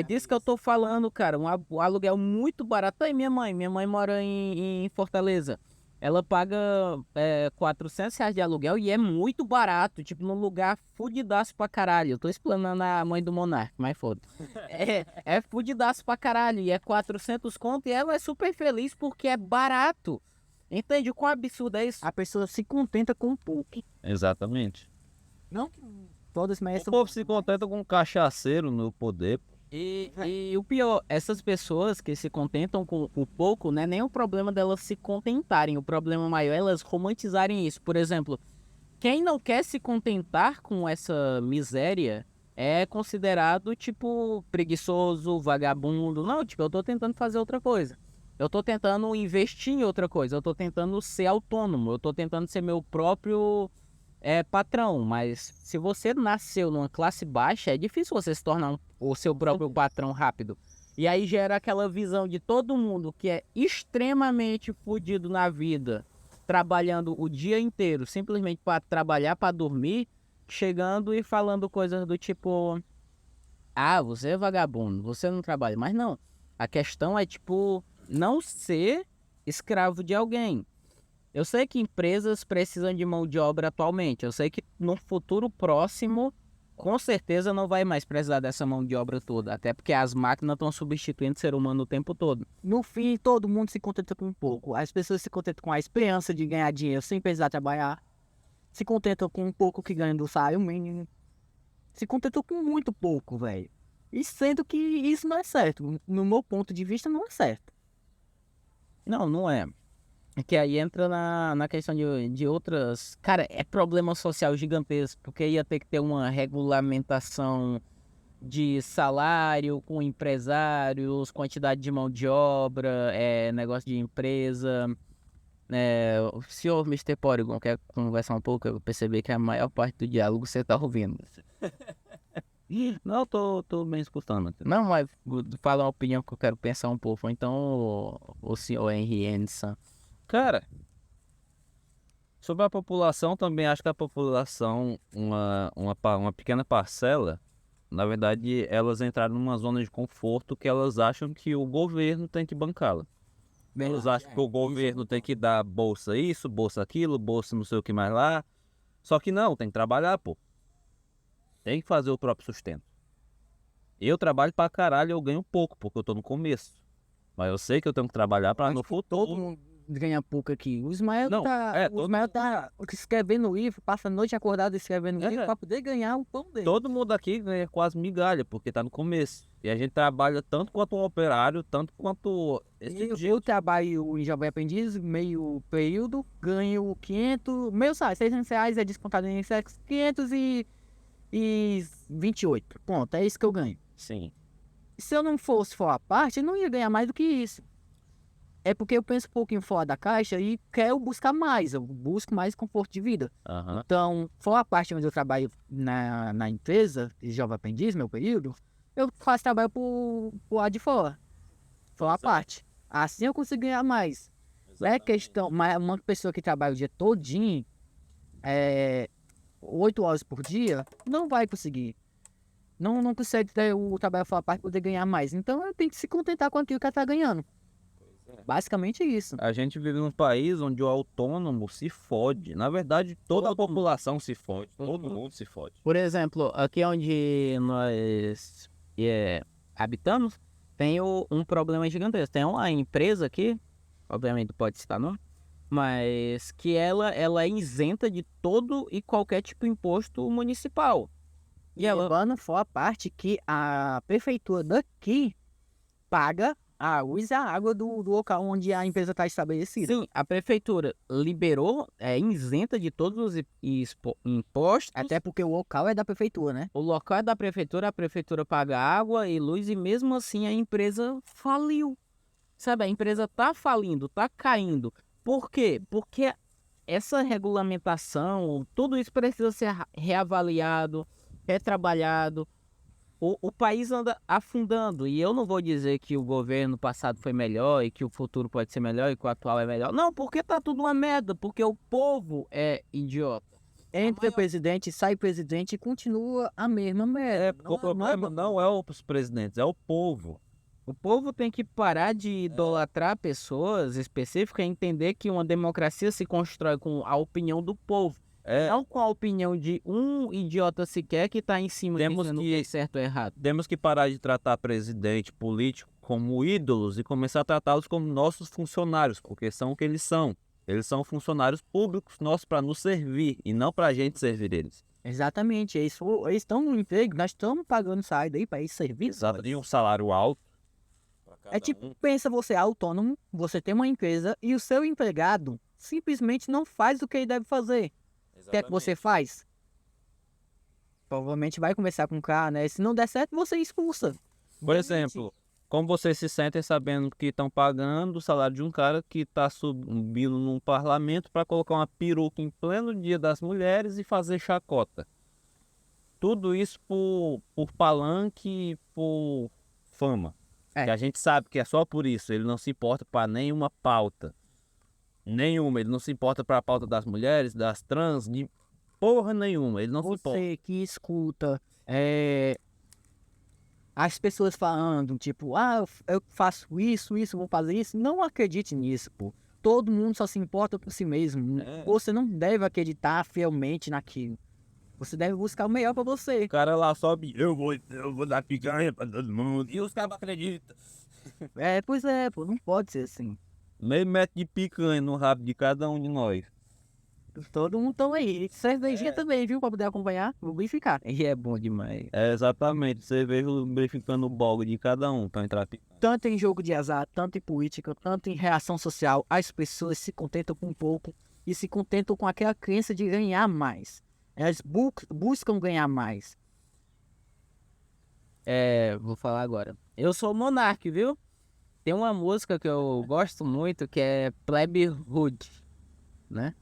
disso que eu tô falando, cara. Um aluguel muito barato. Aí minha mãe mora em Fortaleza. Ela paga R$400 de aluguel e é muito barato. Tipo, num lugar fudidaço pra caralho. Eu tô explanando a mãe do Monarca, mas foda. É fudidaço pra caralho. E é 400 conto e ela é super feliz porque é barato. Entende? O quão absurdo é isso? A pessoa se contenta com um pouco. Exatamente. Não que todas O merecem. povo se contenta com um cachaceiro no poder. E o pior, essas pessoas que se contentam com o pouco, não é nem o problema delas se contentarem. O problema maior é elas romantizarem isso. Por exemplo, quem não quer se contentar com essa miséria é considerado, tipo, preguiçoso, vagabundo. Não, tipo, eu tô tentando fazer outra coisa. Eu tô tentando investir em outra coisa. Eu tô tentando ser autônomo. Eu tô tentando ser meu próprio patrão. Mas se você nasceu numa classe baixa, é difícil você se tornar o seu próprio patrão rápido. E aí gera aquela visão de todo mundo que é extremamente fodido na vida, trabalhando o dia inteiro, simplesmente para trabalhar, para dormir, chegando e falando coisas do tipo: ah, você é vagabundo, você não trabalha. Mas não, a questão é, tipo, não ser escravo de alguém. Eu sei que empresas precisam de mão de obra atualmente. Eu sei que no futuro próximo com certeza não vai mais precisar dessa mão de obra toda, até porque as máquinas estão substituindo o ser humano o tempo todo. No fim, todo mundo se contenta com um pouco. As pessoas se contentam com a esperança de ganhar dinheiro sem precisar trabalhar. Se contentam com um pouco que ganham do salário mínimo. Se contentam com muito pouco, velho. E sendo que isso não é certo. No meu ponto de vista, não é certo. Não, não é. É que aí entra na questão de outras... Cara, é problema social gigantesco, porque ia ter que ter uma regulamentação de salário com empresários, quantidade de mão de obra, negócio de empresa. O senhor Mr. Porygon quer conversar um pouco? Eu percebi que a maior parte do diálogo você tá ouvindo. Não, tô bem escutando. Não, mas fala uma opinião que eu quero pensar um pouco. Então, o senhor Henry Anderson. Cara, sobre a população, também acho que a população, uma pequena parcela, na verdade, elas entraram numa zona de conforto que elas acham que o governo tem que bancá-la. Elas acham que o governo tem que dar bolsa isso, bolsa aquilo, bolsa não sei o que mais lá. Só que não, tem que trabalhar, pô. Tem que fazer o próprio sustento. Eu trabalho pra caralho, eu ganho pouco, porque eu tô no começo. Mas eu sei que eu tenho que trabalhar pra no futuro. Todo mundo ganha pouco aqui. O Ismael Não, o Ismael tá escrevendo livro, passa a noite acordado escrevendo livro pra poder ganhar o pão dele. Todo mundo aqui ganha quase migalha, porque tá no começo. E a gente trabalha tanto quanto um operário, tanto quanto Eu trabalho em Jovem Aprendiz, meio período, ganho 500, meu salário, R$600 é descontado em 528. Ponto, é isso que eu ganho. Sim. Se eu não fosse fora a parte, eu não ia ganhar mais do que isso. É porque eu penso um pouquinho fora da caixa e quero buscar mais, eu busco mais conforto de vida. Aham. Então, fora a parte onde eu trabalho na empresa, de Jovem Aprendiz, meu período, eu faço trabalho por lado de fora. Fora a parte. Assim eu consigo ganhar mais. É questão, mas uma pessoa que trabalha o dia todinho, 8 horas por dia, não vai conseguir. Não consegue ter o trabalho fora a parte para poder ganhar mais. Então eu tenho que se contentar com aquilo que ela tá ganhando. Basicamente isso. A gente vive num país onde o autônomo se fode. Na verdade, toda a população se fode. Todo mundo se fode. Por exemplo, aqui onde nós habitamos, tem um problema gigantesco. Tem uma empresa aqui, obviamente pode citar nome, mas que ela é isenta de todo e qualquer tipo de imposto municipal. E levando fora a parte que a prefeitura daqui paga a luz e a água do local onde a empresa está estabelecida. Sim, a prefeitura liberou, isenta de todos os impostos. Até porque o local é da prefeitura, né? O local é da prefeitura, a prefeitura paga água e luz e mesmo assim a empresa faliu. Sabe, a empresa tá falindo, tá caindo. Por quê? Porque essa regulamentação, tudo isso precisa ser reavaliado, retrabalhado. O país anda afundando e eu não vou dizer que o governo passado foi melhor e que o futuro pode ser melhor e que o atual é melhor. Não, porque tá tudo uma merda, porque o povo é idiota. Entra presidente, sai presidente e continua a mesma merda. O problema não é os presidentes, é o povo. O povo tem que parar de idolatrar pessoas específicas e entender que uma democracia se constrói com a opinião do povo. Não com a opinião de um idiota sequer que tá em cima dizendo que é certo ou errado. Temos que parar de tratar presidente, político como ídolos e começar a tratá-los como nossos funcionários, porque são o que eles são. Eles são funcionários públicos nossos para nos servir e não para a gente servir eles. Exatamente, eles estão no emprego, nós estamos pagando salário daí para eles servir. Exato, e um salário alto. Pensa você autônomo, você tem uma empresa e o seu empregado simplesmente não faz o que ele deve fazer. O que é que você faz? Provavelmente vai conversar com o cara, né? Se não der certo, você expulsa. Por exemplo, como vocês se sentem sabendo que estão pagando o salário de um cara que está subindo num parlamento para colocar uma peruca em pleno Dia das Mulheres e fazer chacota? Tudo isso por palanque, por fama. Que a gente sabe que é só por isso. Ele não se importa para nenhuma pauta. Nenhuma. Ele não se importa para a pauta das mulheres, das trans, de porra nenhuma. Ele não se importa. Você que escuta as pessoas falando, tipo, eu faço isso, vou fazer isso. Não acredite nisso, pô. Todo mundo só se importa por si mesmo. Você não deve acreditar fielmente naquilo. Você deve buscar o melhor pra você. O cara lá sobe, eu vou dar picanha pra todo mundo. E os caras acreditam. Pois é, pô, não pode ser assim. Meio metro de picanha no rabo de cada um de nós. Todo mundo tão aí. Cervejinha também, viu? Pra poder acompanhar, lubrificar. E é bom demais. É exatamente, você vê lubrificando o bolo de cada um pra entrar picanha. Tanto em jogo de azar, tanto em política, tanto em reação social, as pessoas se contentam com pouco e se contentam com aquela crença de ganhar mais. Elas buscam ganhar mais. Vou falar agora. Eu sou o Monark, viu? Tem uma música que eu gosto muito que é Plebe Hood, né?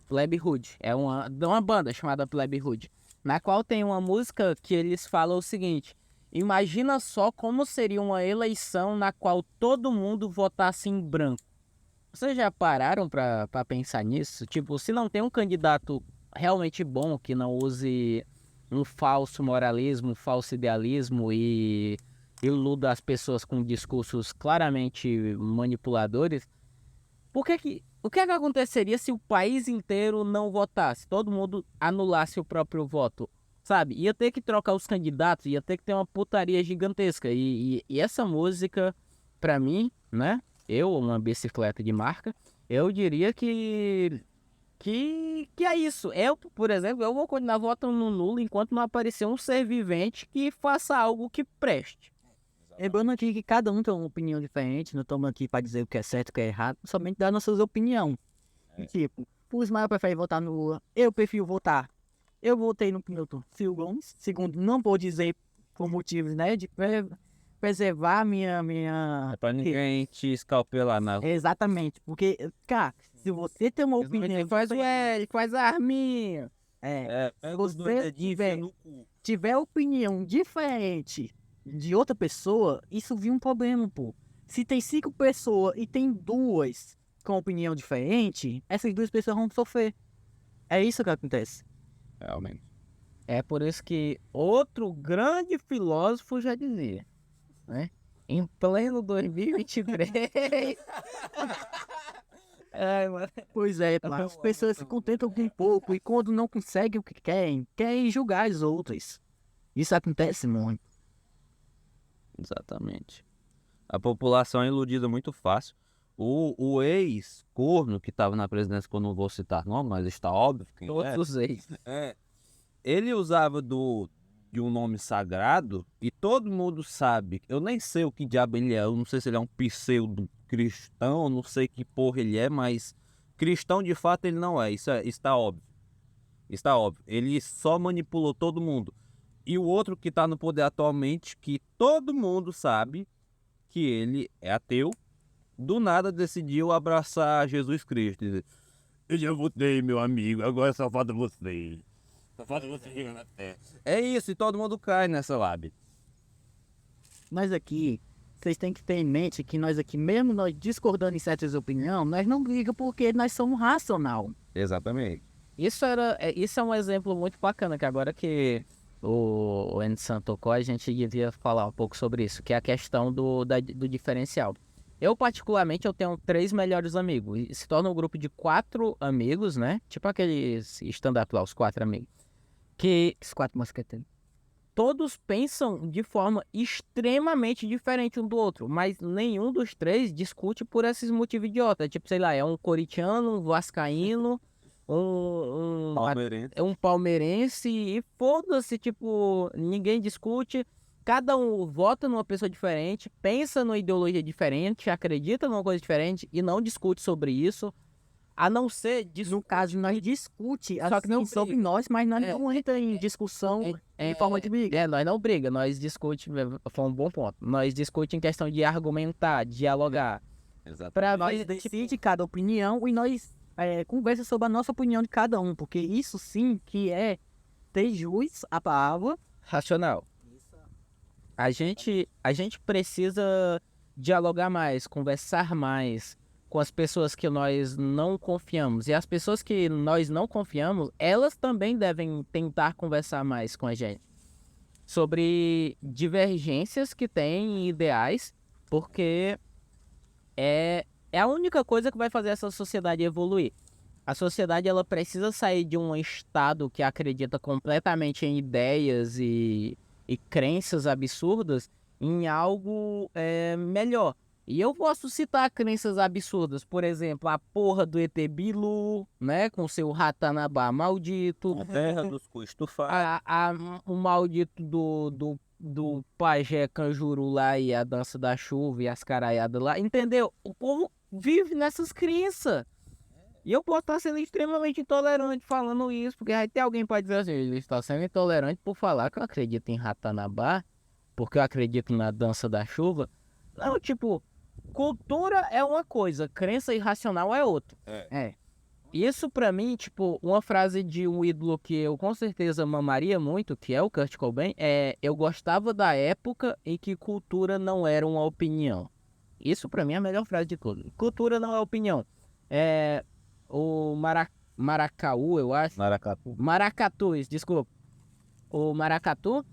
Plebe Hood. É uma banda chamada Plebe Hood. Na qual tem uma música que eles falam o seguinte: imagina só como seria uma eleição na qual todo mundo votasse em branco. Vocês já pararam pra pensar nisso? Tipo, se não tem um candidato realmente bom que não use um falso moralismo, um falso idealismo e iluda as pessoas com discursos claramente manipuladores, o que é que aconteceria se o país inteiro não votasse? Todo mundo anulasse o próprio voto, sabe? Ia ter que trocar os candidatos, ia ter que ter uma putaria gigantesca. E essa música, pra mim, né? Eu, uma bicicleta de marca, eu diria que é isso. Eu, por exemplo, eu vou continuar votando no nulo enquanto não aparecer um ser vivente que faça algo que preste. Lembrando aqui que cada um tem uma opinião diferente, não estamos aqui para dizer o que é certo e o que é errado, somente dar nossas opiniões. Tipo, o Ismael prefere votar no Lula, eu prefiro votar. Eu votei no Ciro Gomes, segundo, não vou dizer por motivos, né, de preservar minha... É pra ninguém te escalpelar na. Exatamente, porque, cara, se você tem uma opinião... Ele faz a arminha. Pega os dois dedinhos e enfia no cu. tiver opinião diferente de outra pessoa, isso vira um problema, pô. Se tem 5 pessoas e tem 2 com opinião diferente, essas 2 pessoas vão sofrer. É isso que acontece. Realmente. É por isso que outro grande filósofo já dizia, né? Em pleno 2023. Ai, mano. Pois é, pô, as pessoas se contentam com pouco e quando não conseguem o que querem julgar as outras. Isso acontece muito. Exatamente. A população é iludida muito fácil. O ex-corno que estava na presidência, que eu não vou citar nome, mas está óbvio quem Todos é. os ex. Ele usava de um nome sagrado e todo mundo sabe. Eu nem sei o que diabo ele é. Eu não sei se ele é um pseudo cristão, não sei que porra ele é, mas cristão de fato ele não é. Isso está óbvio. Está óbvio. Ele só manipulou todo mundo. E o outro que está no poder atualmente, que todo mundo sabe que ele é ateu, do nada decidiu abraçar Jesus Cristo. Dizer, eu já votei, meu amigo, agora só falta você. Só falta você chegar na terra. É isso, e todo mundo cai nessa lábia. Nós aqui, vocês têm que ter em mente que nós aqui, mesmo nós discordando em certas opiniões, nós não brigamos porque nós somos racional. Exatamente. Isso é um exemplo muito bacana, que agora que o Anderson tocou, a gente devia falar um pouco sobre isso, que é a questão do diferencial. Eu, particularmente, eu tenho 3 melhores amigos. E se torna um grupo de 4 amigos, né? Tipo aqueles stand-up lá, os 4 amigos. Que Os 4 mosqueteiros. todos pensam de forma extremamente diferente um do outro. Mas nenhum dos 3 discute por esses motivos idiotas. Tipo, sei lá, é um corintiano, um vascaíno, Palmeirense. é um palmeirense e foda-se, tipo, ninguém discute. Cada um vota numa pessoa diferente, pensa numa ideologia diferente, acredita numa coisa diferente e não discute sobre isso. A não ser... No caso, nós discute Só que não sobre briga. nós, mas nós não entra em discussão em forma de briga. Nós não briga, nós discute, foi um bom ponto. Nós discute em questão de argumentar, dialogar. Exatamente. Pra Nós ver, tipo, decide cada opinião e nós conversa sobre a nossa opinião de cada um, porque isso sim que é ter jus à palavra. racional. A gente precisa dialogar mais, conversar mais com as pessoas que nós não confiamos. E as pessoas que nós não confiamos, elas também devem tentar conversar mais com a gente sobre divergências que tem em ideais, porque é a única coisa que vai fazer essa sociedade evoluir. A sociedade ela precisa sair de um estado que acredita completamente em ideias e crenças absurdas em algo melhor. E eu posso citar crenças absurdas, por exemplo, a porra do ET Bilu, né, com seu Ratanabá maldito, A terra dos cu estufados. o maldito do pajé Canjuru lá e a dança da chuva e as caraiadas lá, entendeu? O povo vive nessas crenças. E eu posso estar sendo extremamente intolerante falando isso, porque aí tem alguém que pode dizer assim, ele está sendo intolerante por falar que eu acredito em Ratanabá, porque eu acredito na dança da chuva. Não, tipo, cultura é uma coisa, crença irracional é outra. É. Isso pra mim, tipo, uma frase de um ídolo que eu com certeza mamaria muito, que é o Kurt Cobain, eu gostava da época em que cultura não era uma opinião. Isso pra mim é a melhor frase de todas. Cultura não é opinião. O Maracatu, eu acho. Maracatu. Maracatus, desculpa. O maracatu,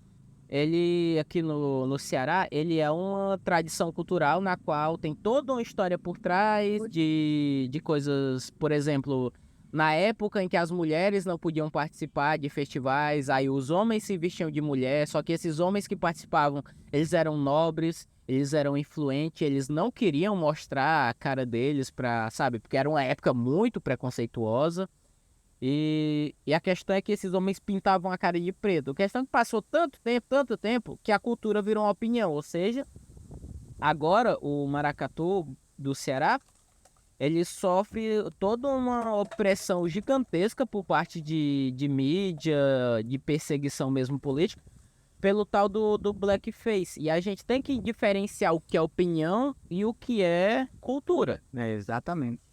ele aqui no Ceará, ele é uma tradição cultural na qual tem toda uma história por trás de coisas, por exemplo, na época em que as mulheres não podiam participar de festivais, aí os homens se vestiam de mulher, só que esses homens que participavam, eles eram nobres, eles eram influentes, eles não queriam mostrar a cara deles pra, sabe, porque era uma época muito preconceituosa. E a questão é que esses homens pintavam a cara de preto. A questão é que passou tanto tempo, que a cultura virou uma opinião. Ou seja, agora o maracatu do Ceará, ele sofre toda uma opressão gigantesca por parte de mídia, de perseguição mesmo política, pelo tal do blackface. E a gente tem que diferenciar o que é opinião e o que é cultura. Exatamente.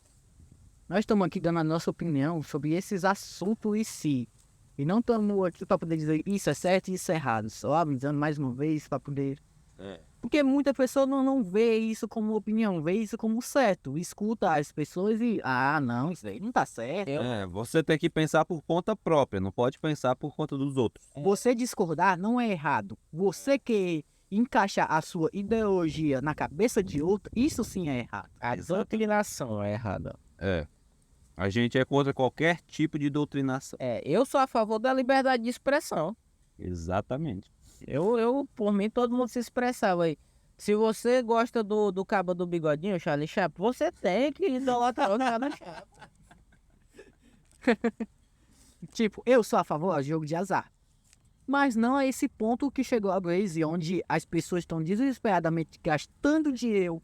Nós estamos aqui dando a nossa opinião sobre esses assuntos em si. E não estamos aqui para poder dizer isso é certo e isso é errado. Só avisando mais uma vez para poder... Porque muita pessoa não vê isso como opinião, vê isso como certo. Escuta as pessoas e... Ah, não, isso aí não tá certo. Você tem que pensar por conta própria, não pode pensar por conta dos outros. Você discordar não é errado. Você quer encaixar a sua ideologia na cabeça de outro, isso sim é errado. A doutrinação é errada. A gente é contra qualquer tipo de doutrinação. Eu sou a favor da liberdade de expressão. Exatamente. Por mim, todo mundo se expressava aí. Se você gosta do cabo do bigodinho, Charlie Chaplin, você tem que idolatrar o Charlie Chaplin. Tipo, eu sou a favor de jogo de azar. Mas não é esse ponto que chegou a Blaze, onde as pessoas estão desesperadamente gastando dinheiro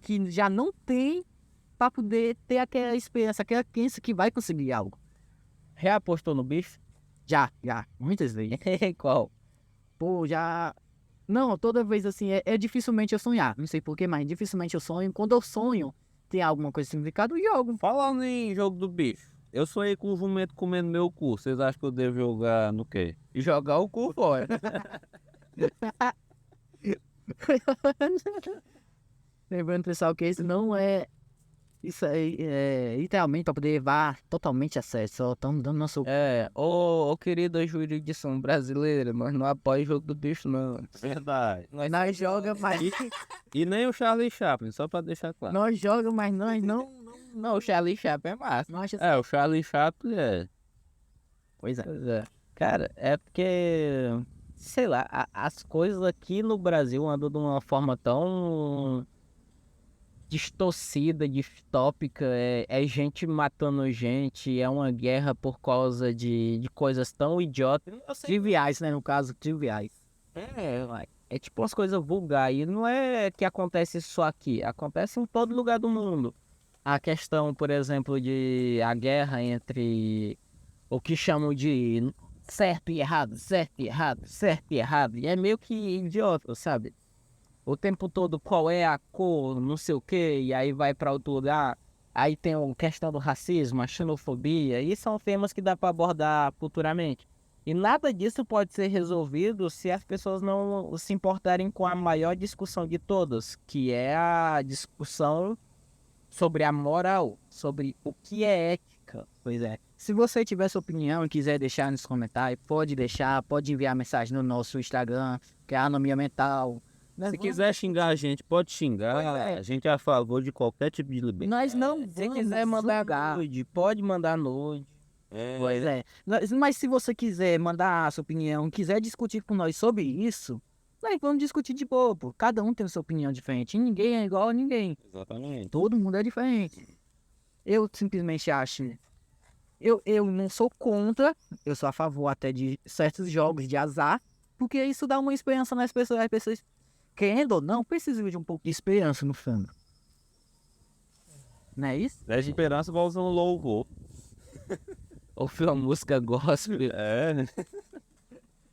que já não tem para poder ter aquela esperança, aquela crença que vai conseguir algo. Reapostou no bicho? Já, muitas vezes. Qual? Pô, já... Não, toda vez assim, dificilmente eu sonhar. Não sei porquê, mas dificilmente eu sonho. Quando eu sonho, tem alguma coisa de significado, eu jogo. Falando em jogo do bicho, eu sonhei com um jumento comendo meu cu. Vocês acham que eu devo jogar no quê? Jogar o cu fora. Lembrando, pessoal, que isso não é... Isso aí é literalmente para poder levar totalmente a sério. Só estamos dando nosso... Ô querida jurisdição brasileira, nós não apoiamos o jogo do bicho, não. Verdade. Nós joga, mas... E nem o Charlie Chaplin, só pra deixar claro. Nós joga, mas nós não... Não, o Charlie Chaplin é massa. Não acha... O Charlie Chaplin é... Pois é. Pois é. Cara, é porque, sei lá, as coisas aqui no Brasil andam de uma forma tão distorcida, distópica, é gente matando gente, é uma guerra por causa de coisas tão idiotas. Triviais, né? No caso, triviais. É tipo umas coisas vulgares. E não é que acontece só aqui, acontece em todo lugar do mundo. A questão, por exemplo, de a guerra entre o que chamam de certo e errado, certo e errado, certo e errado. E é meio que idiota, sabe? O tempo todo, qual é a cor, não sei o quê, e aí vai pra outro lugar. Aí tem a questão do racismo, a xenofobia, e são temas que dá pra abordar futuramente. E nada disso pode ser resolvido se as pessoas não se importarem com a maior discussão de todas, que é a discussão sobre a moral, sobre o que é ética. Pois é. Se você tiver sua opinião e quiser deixar nos comentários, pode deixar, pode enviar mensagem no nosso Instagram, que é Anomia Mental. Se quiser xingar a gente, pode xingar. Pois é. A gente é a favor de qualquer tipo de liberdade. Nós não Se vamos quiser mandar nude, pode mandar nude. Pois é. Mas se você quiser mandar a sua opinião, quiser discutir com nós sobre isso, nós vamos discutir de boa, pô. Cada um tem a sua opinião diferente. E ninguém é igual a ninguém. Exatamente. Todo mundo é diferente. Eu simplesmente acho. Eu não sou contra, eu sou a favor até de certos jogos de azar, porque isso dá uma esperança nas pessoas. As pessoas, querendo ou não, precisam de um pouco de esperança no fandom. Não é isso? É de esperança, vai usando louvor. Ouviu uma música gospel. É.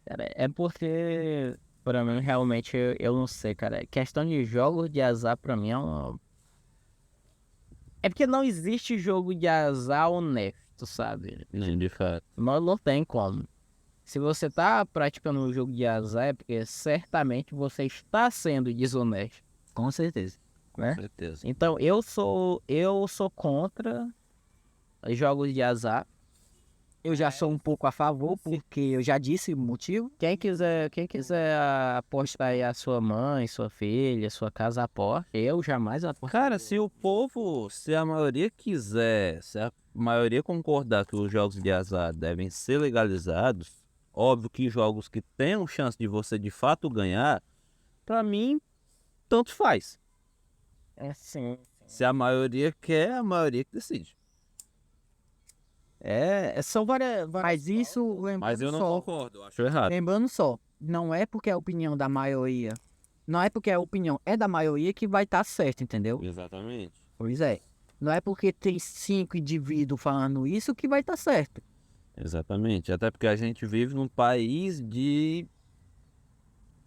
Cara, é porque, pra mim, realmente, eu não sei, cara. Questão de jogos de azar, pra mim, é uma... É porque não existe jogo de azar honesto, sabe? Nem de fato. Não tem como. Se você tá praticando um jogo de azar, é porque certamente você está sendo desonesto, Com certeza. né? Com certeza. Então, eu sou contra jogos de azar. Eu já sou um pouco a favor, porque eu já disse o motivo. Quem quiser apostar aí a sua mãe, sua filha, sua casa aposta, eu jamais aposto. Cara, se a maioria quiser, se a maioria concordar que os jogos de azar devem ser legalizados, óbvio que jogos que tenham chance de você de fato ganhar, pra mim, tanto faz. É sim. Se a maioria quer, a maioria que decide. São várias. Mas isso, Mas eu não só, concordo, eu acho errado. lembrando só, não é porque é a opinião da maioria, não é porque a opinião é da maioria que vai estar certo, entendeu? Exatamente. Pois é. Não é porque tem 5 indivíduos falando isso que vai estar certo. Exatamente. Até porque a gente vive num país de...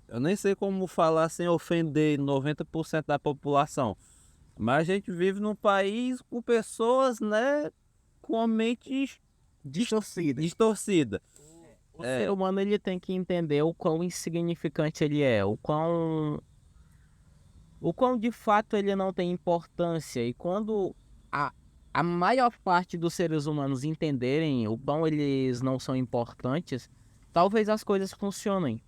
Eu nem sei como falar sem ofender 90% da população. Mas a gente vive num país com pessoas, né, com a mente distorcida. O ser humano ele tem que entender o quão insignificante ele é, o quão de fato ele não tem importância. E quando a maior parte dos seres humanos entenderem o quão eles não são importantes, talvez as coisas funcionem.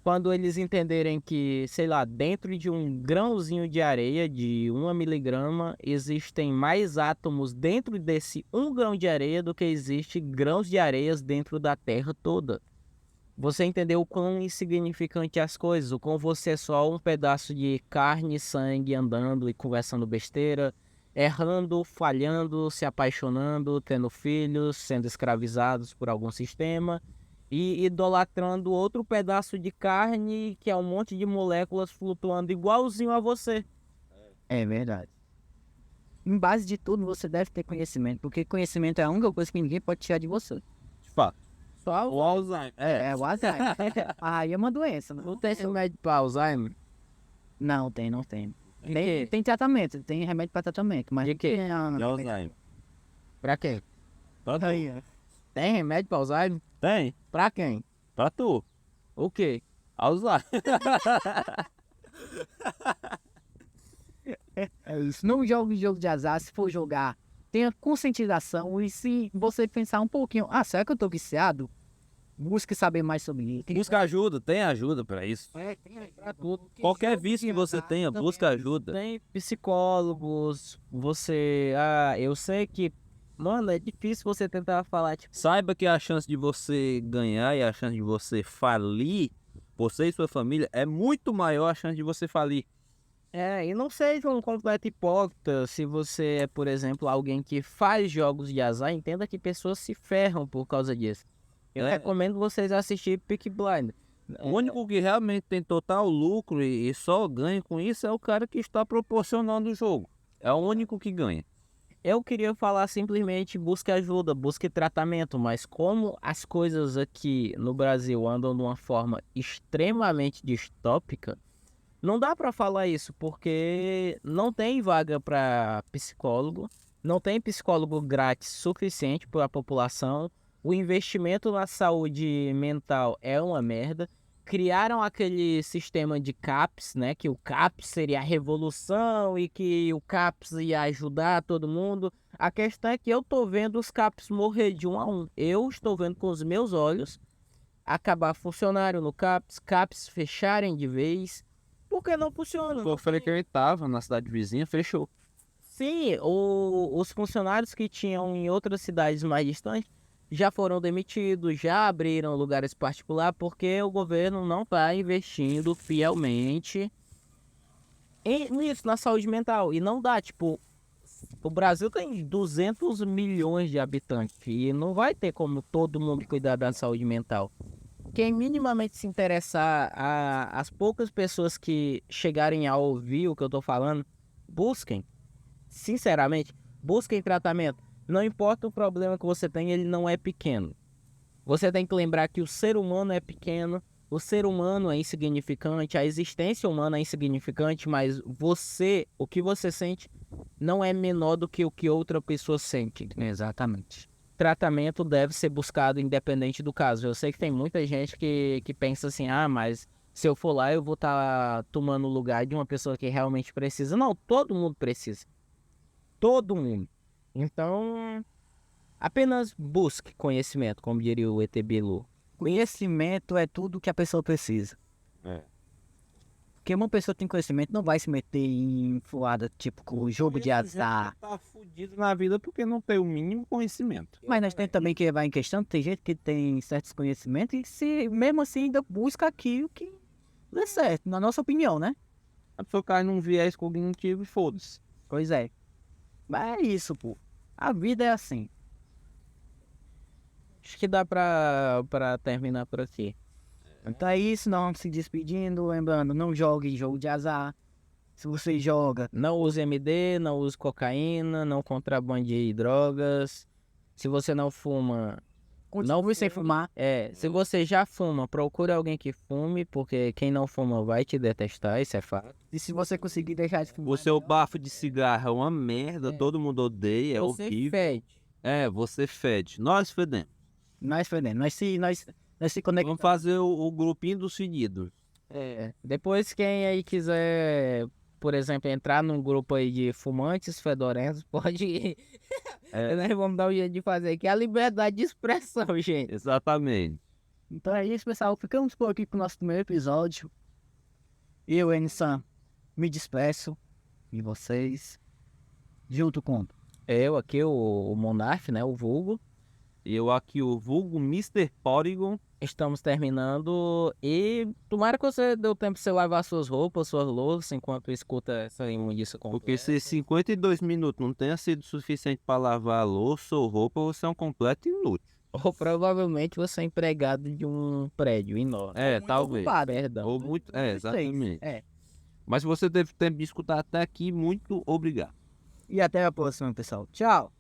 Quando eles entenderem que, sei lá, dentro de um grãozinho de areia de 1 miligrama, existem mais átomos dentro desse 1 grão de areia do que existe grãos de areias dentro da Terra toda. Você entendeu o quão insignificante as coisas, o quão você é só um pedaço de carne e sangue andando e conversando besteira, errando, falhando, se apaixonando, tendo filhos, sendo escravizados por algum sistema e idolatrando outro pedaço de carne que é um monte de moléculas flutuando igualzinho a você. É verdade. Em base de tudo, você deve ter conhecimento, porque conhecimento é a única coisa que ninguém pode tirar de você. De fato. Só O Alzheimer. o Alzheimer. Aí é uma doença, né? Não tem remédio para Alzheimer? Não tem. quê? Tem tratamento, tem remédio para tratamento, mas De quê? Não, De Alzheimer. Pra quê? Pra tu. Aí, ó. Tem remédio para Alzheimer? Tem. Pra quem? Pra tu. O quê? Alzheimer. É isso. Não jogue jogo de azar, se for jogar, tenha conscientização e se você pensar um pouquinho, será que eu tô viciado? Busque saber mais sobre isso. Busca ajuda, tem ajuda pra isso. Tem pra tudo. Qualquer vício que você tenha, busca ajuda. Tem psicólogos, você... eu sei que... Mano, é difícil você tentar falar, tipo... Saiba que a chance de você ganhar e a chance de você falir, você e sua família, é muito maior a chance de você falir. E não seja um completo hipócrita se você é, por exemplo, alguém que faz jogos de azar, entenda que pessoas se ferram por causa disso. Eu recomendo vocês assistirem Peaky Blinders. O único que realmente tem total lucro e só ganha com isso é o cara que está proporcionando o jogo. É o único que ganha. Eu queria falar simplesmente busque ajuda, busque tratamento, mas como as coisas aqui no Brasil andam de uma forma extremamente distópica, não dá pra falar isso, porque não tem vaga para psicólogo, não tem psicólogo grátis suficiente para a população, o investimento na saúde mental é uma merda. Criaram aquele sistema de CAPS, né? Que o CAPS seria a revolução e que o CAPS ia ajudar todo mundo. A questão é que eu tô vendo os CAPS morrer de 1 a 1. Eu estou vendo com os meus olhos acabar funcionário no CAPS fecharem de vez. Porque não funciona. Eu falei que eu estava na cidade vizinha, fechou. Sim, os funcionários que tinham em outras cidades mais distantes já foram demitidos, já abriram lugares particulares, porque o governo não está investindo fielmente nisso, na saúde mental. E não dá, tipo, o Brasil tem 200 milhões de habitantes e não vai ter como todo mundo cuidar da saúde mental. Quem minimamente se interessar, as poucas pessoas que chegarem a ouvir o que eu tô falando, busquem. Sinceramente, busquem tratamento. Não importa o problema que você tem, ele não é pequeno. Você tem que lembrar que o ser humano é pequeno, o ser humano é insignificante, a existência humana é insignificante, mas você, o que você sente, não é menor do que o que outra pessoa sente. Exatamente. Tratamento deve ser buscado independente do caso. Eu sei que tem muita gente que pensa assim, mas se eu for lá eu vou estar tomando o lugar de uma pessoa que realmente precisa. Não, todo mundo precisa. Todo mundo. Então, apenas busque conhecimento, como diria o ET Bilu. Conhecimento é tudo que a pessoa precisa. É. Porque uma pessoa que tem conhecimento não vai se meter em furada, tipo, com jogo de azar. Tá fudido na vida porque não tem o mínimo conhecimento. Mas nós temos também que levar em questão, tem gente que tem certos conhecimentos e se, mesmo assim ainda busca aquilo que dê certo, na nossa opinião, né? A pessoa cai num viés cognitivo e foda-se. Pois é. Mas é isso, pô. A vida é assim. Acho que dá pra terminar por aqui. Então é isso, nós vamos se despedindo. Lembrando, não jogue em jogo de azar. Se você joga, Não use MD, não use cocaína, não contrabande drogas. Se você não fuma, continue sem fumar. se você já fuma, procure alguém que fume, porque quem não fuma vai te detestar, isso é fato. E se você conseguir deixar de fumar, O seu bafo de cigarro é uma merda, todo mundo odeia, é Você horrível. fede. É, você fede. Nós fedemos. nós fedemos. Nós se conectamos. Vamos fazer o grupinho dos fedidos. Depois, quem aí quiser, por exemplo, entrar num grupo aí de fumantes fedorentos, pode ir. Nós vamos dar um jeito de fazer aqui a liberdade de expressão, gente. Exatamente. Então é isso, pessoal. Ficamos por aqui com o nosso primeiro episódio. Eu, Ensan, me despeço. E vocês, junto com Eu aqui, o Monark, né, o vulgo. Eu aqui, o vulgo Mr. Porygon. Estamos terminando e tomara que você deu tempo de você lavar suas roupas, suas louças, enquanto escuta essa imundícia Porque completa. se 52 minutos não tenha sido suficiente para lavar a louça ou roupa, você é um completo inútil. Ou provavelmente você é empregado de um prédio enorme. É, talvez. Perdão. Ou muito. É, exatamente. É. Mas se você teve tempo de escutar até aqui, muito obrigado. E até a próxima, pessoal. Tchau.